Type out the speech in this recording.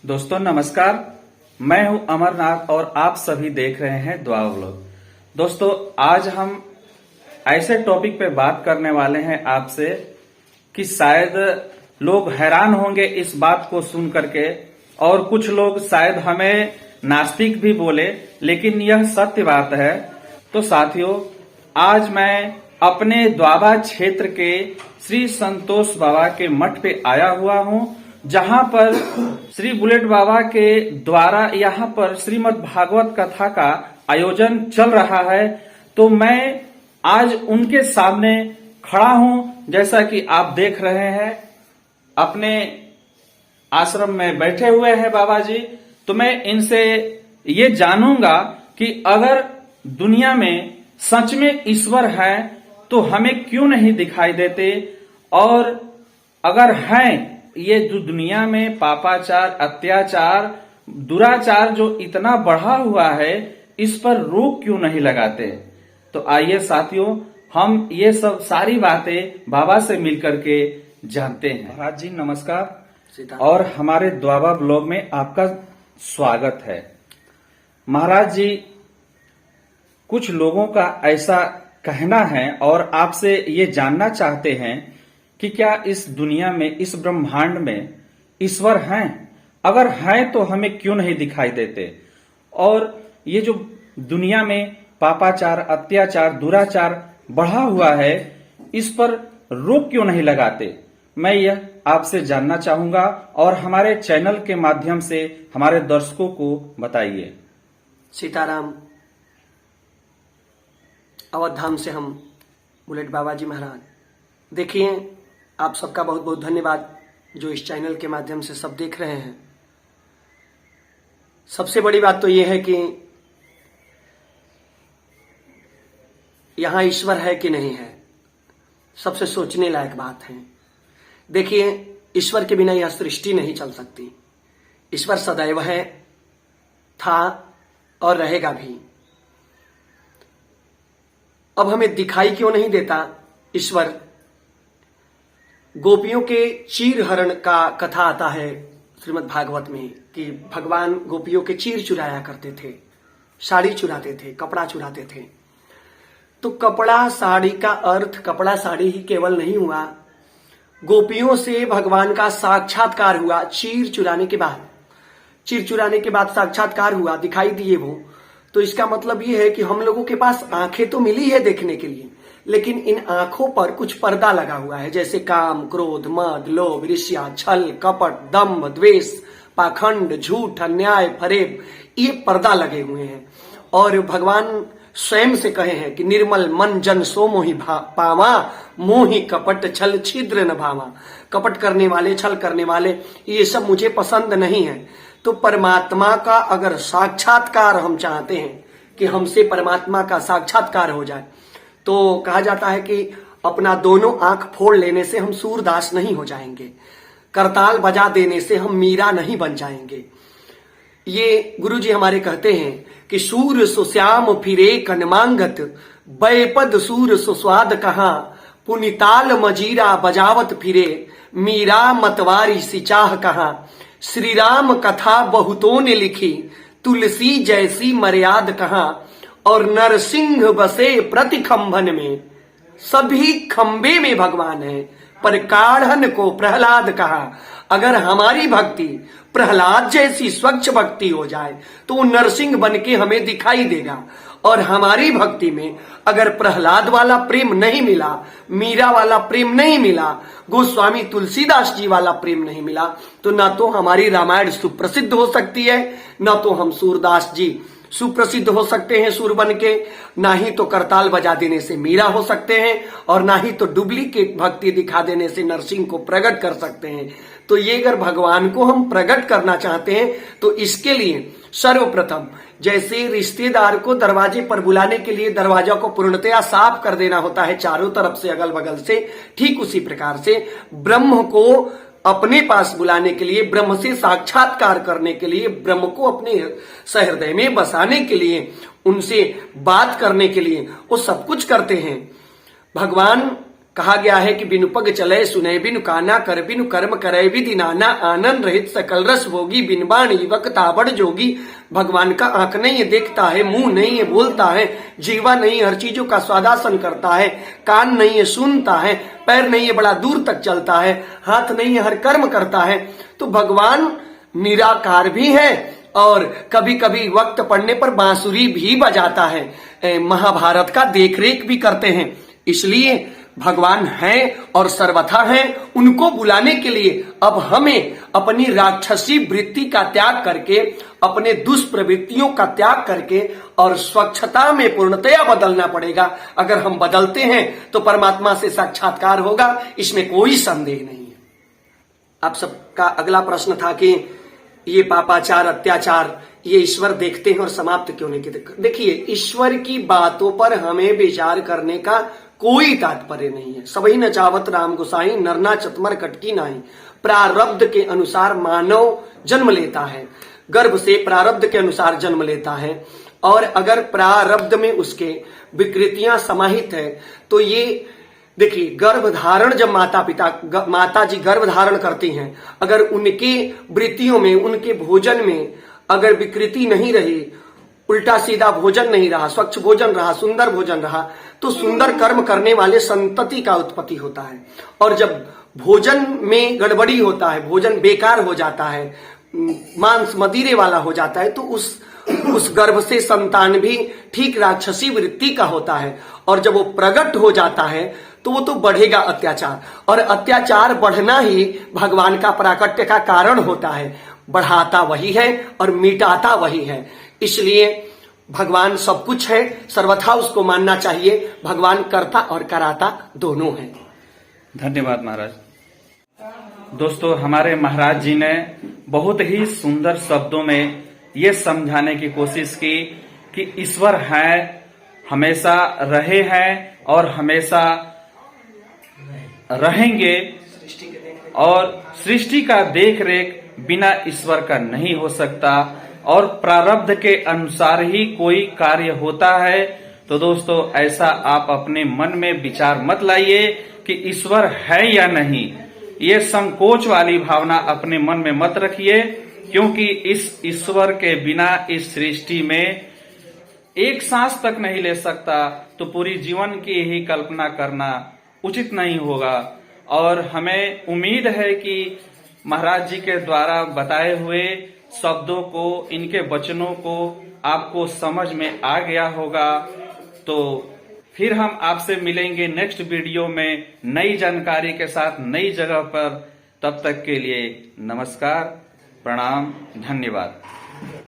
दोस्तों नमस्कार, मैं हूं अमरनाथ और आप सभी देख रहे हैं द्वावा व्लॉग। दोस्तों आज हम ऐसे टॉपिक पे बात करने वाले हैं आपसे कि शायद लोग हैरान होंगे इस बात को सुन करके, और कुछ लोग शायद हमें नास्तिक भी बोले, लेकिन यह सत्य बात है। तो साथियों, आज मैं अपने द्वाबा क्षेत्र के श्री संतोष बाबा के मठ पे आया हुआ हूं, जहां पर श्री बुलेट बाबा के द्वारा यहाँ पर श्रीमद् भागवत कथा का आयोजन चल रहा है। तो मैं आज उनके सामने खड़ा हूं, जैसा कि आप देख रहे हैं अपने आश्रम में बैठे हुए हैं बाबा जी। तो मैं इनसे ये जानूंगा कि अगर दुनिया में सच में ईश्वर है तो हमें क्यों नहीं दिखाई देते, और अगर हैं ये जो दुनिया में पापाचार, अत्याचार, दुराचार जो इतना बढ़ा हुआ है, इस पर रोक क्यों नहीं लगाते। तो आइए साथियों, हम ये सब सारी बातें बाबा से मिलकर के जानते हैं। महाराज जी नमस्कार, और हमारे द्वाबा ब्लॉग में आपका स्वागत है। महाराज जी, कुछ लोगों का ऐसा कहना है और आपसे ये जानना चाहते हैं कि क्या इस दुनिया में, इस ब्रह्मांड में ईश्वर हैं? अगर हैं तो हमें क्यों नहीं दिखाई देते, और ये जो दुनिया में पापाचार, अत्याचार, दुराचार बढ़ा हुआ है, इस पर रोक क्यों नहीं लगाते। मैं यह आपसे जानना चाहूंगा, और हमारे चैनल के माध्यम से हमारे दर्शकों को बताइए। सीताराम। अवध धाम से हम बुलेट बाबा जी महाराज। देखिए, आप सबका बहुत बहुत धन्यवाद जो इस चैनल के माध्यम से सब देख रहे हैं। सबसे बड़ी बात तो यह है कि यहां ईश्वर है कि नहीं है, सबसे सोचने लायक बात है। देखिए, ईश्वर के बिना यह सृष्टि नहीं चल सकती। ईश्वर सदैव है, था और रहेगा भी। अब हमें दिखाई क्यों नहीं देता ईश्वर? गोपियों के चीर हरण का कथा आता है श्रीमद् भागवत में कि भगवान गोपियों के चीर चुराया करते थे, साड़ी चुराते थे, कपड़ा चुराते थे। तो कपड़ा साड़ी का अर्थ कपड़ा साड़ी ही केवल नहीं हुआ, गोपियों से भगवान का साक्षात्कार हुआ। चीर चुराने के बाद साक्षात्कार हुआ, दिखाई दिए वो। तो इसका मतलब ये है कि हम लोगों के पास आंखें तो मिली है देखने के लिए, लेकिन इन आंखों पर कुछ पर्दा लगा हुआ है, जैसे काम, क्रोध, मद, लोभ, ईर्ष्या, छल, कपट, दंभ, द्वेष, पाखंड, झूठ, अन्याय, फरेब, ये पर्दा लगे हुए हैं। और भगवान स्वयं से कहे हैं कि निर्मल मन जन सो मोहि पावा, मोहि कपट छल छिद्र न भावा। कपट करने वाले, छल करने वाले, ये सब मुझे पसंद नहीं है। तो परमात्मा का अगर साक्षात्कार हम चाहते हैं कि हमसे परमात्मा का साक्षात्कार हो जाए, तो कहा जाता है कि अपना दोनों आंख फोड़ लेने से हम सूरदास नहीं हो जाएंगे, करताल बजा देने से हम मीरा नहीं बन जाएंगे। ये गुरुजी हमारे कहते हैं कि सूर सुश्याम फिरे कनमांगत, बैपद सूर सुस्वाद कहाँ, पुनिताल मजीरा बजावत फिरे, मीरा मतवारी सिचाह कहाँ। श्री राम कथा बहुतों ने लिखी, तुलसी जैसी मर्याद कहाँ, और नरसिंह बसे प्रति खंभन में, सभी खंबे में भगवान है, पर काढ़न को प्रहलाद कहा। अगर हमारी भक्ति प्रहलाद जैसी स्वच्छ भक्ति हो जाए तो वो नरसिंह बन के हमें दिखाई देगा। और हमारी भक्ति में अगर प्रहलाद वाला प्रेम नहीं मिला, मीरा वाला प्रेम नहीं मिला, गोस्वामी तुलसीदास जी वाला प्रेम नहीं मिला, तो ना तो हमारी रामायण सुप्रसिद्ध हो सकती है, ना तो हम सूरदास जी सुप्रसिद्ध हो सकते हैं सुर बन के, ना ही तो करताल बजा देने से मीरा हो सकते हैं, और ना ही तो डुप्लीकेट भक्ति दिखा देने से नरसिंह को प्रकट कर सकते हैं। तो ये अगर भगवान को हम प्रकट करना चाहते हैं तो इसके लिए सर्वप्रथम, जैसे रिश्तेदार को दरवाजे पर बुलाने के लिए दरवाजा को पूर्णतया साफ कर देना होता है चारों तरफ से, अगल बगल से, ठीक उसी प्रकार से ब्रह्म को अपने पास बुलाने के लिए, ब्रह्म से साक्षात्कार करने के लिए, ब्रह्म को अपने सहृदय में बसाने के लिए, उनसे बात करने के लिए वो सब कुछ करते हैं। भगवान कहा गया है कि बिनु पग चले सुने बिनु काना कर बिनु कर्म करे विधि नाना आनंद रहित सकल रस भोगी बिन बाण युवक ताबड़ जोगी। भगवान का आंख नहीं है देखता है, मुंह नहीं है बोलता है, जीवा नहीं हर चीजों का स्वादासन करता है, कान नहीं है सुनता है, पैर नहीं है बड़ा दूर तक चलता है, हाथ नहीं है हर कर्म करता है। तो भगवान निराकार भी है और कभी कभी वक्त पड़ने पर बांसुरी भी बजाता है, महाभारत का देखरेख भी करते हैं। इसलिए भगवान हैं और सर्वथा हैं, उनको बुलाने के लिए अब हमें अपनी राक्षसी वृत्ति का त्याग करके, अपने दुष्प्रवृत्तियों का त्याग करके और स्वच्छता में पूर्णतया बदलना पड़ेगा। अगर हम बदलते हैं तो परमात्मा से साक्षात्कार होगा, इसमें कोई संदेह नहीं है। आप सबका अगला प्रश्न था कि ये पापाचार अत्याचार ये ईश्वर देखते हैं और समाप्त क्यों नहीं करते। देखिए, ईश्वर की बातों पर हमें विचार करने का कोई तात्पर्य नहीं है। सबही न चावत राम गोसाई नरना चतमर कटकी नाही। प्रारब्ध के अनुसार मानव जन्म लेता है, गर्भ से प्रारब्ध के अनुसार जन्म लेता है, और अगर प्रारब्ध में उसके विकृतियां समाहित है तो ये देखिए, गर्भधारण जब माता जी गर्भ धारण करती हैं, अगर उनके वृत्तियों में, उनके भोजन में अगर विकृति नहीं रही, उल्टा सीधा भोजन नहीं रहा, स्वच्छ भोजन रहा, सुंदर भोजन रहा, तो सुंदर कर्म करने वाले संतति का उत्पत्ति होता है। और जब भोजन में गड़बड़ी होता है, भोजन बेकार हो जाता है, मांस मदिरे वाला हो जाता है, तो उस गर्भ से संतान भी ठीक राक्षसी वृत्ति का होता है। और जब वो प्रकट हो जाता है तो वो तो बढ़ेगा अत्याचार, और अत्याचार बढ़ना ही भगवान का प्राकट्य का कारण होता है। बढ़ाता वही है और मिटाता वही है। इसलिए भगवान सब कुछ है, सर्वथा उसको मानना चाहिए। भगवान करता और कराता दोनों है। धन्यवाद महाराज। दोस्तों, हमारे महाराज जी ने बहुत ही सुंदर शब्दों में ये समझाने की कोशिश की कि ईश्वर है, हमेशा रहे हैं और हमेशा रहेंगे, और सृष्टि का देख रेख बिना ईश्वर का नहीं हो सकता, और प्रारब्ध के अनुसार ही कोई कार्य होता है। तो दोस्तों, ऐसा आप अपने मन में विचार मत लाइए कि ईश्वर है या नहीं। ये संकोच वाली भावना अपने मन में मत रखिए, क्योंकि इस ईश्वर के बिना इस सृष्टि में एक सांस तक नहीं ले सकता, तो पूरी जीवन की ही कल्पना करना उचित नहीं होगा। और हमें उम्मीद है कि महाराज जी के द्वारा बताए हुए शब्दों को, इनके वचनों को आपको समझ में आ गया होगा। तो फिर हम आपसे मिलेंगे नेक्स्ट वीडियो में नई जानकारी के साथ, नई जगह पर। तब तक के लिए नमस्कार, प्रणाम, धन्यवाद।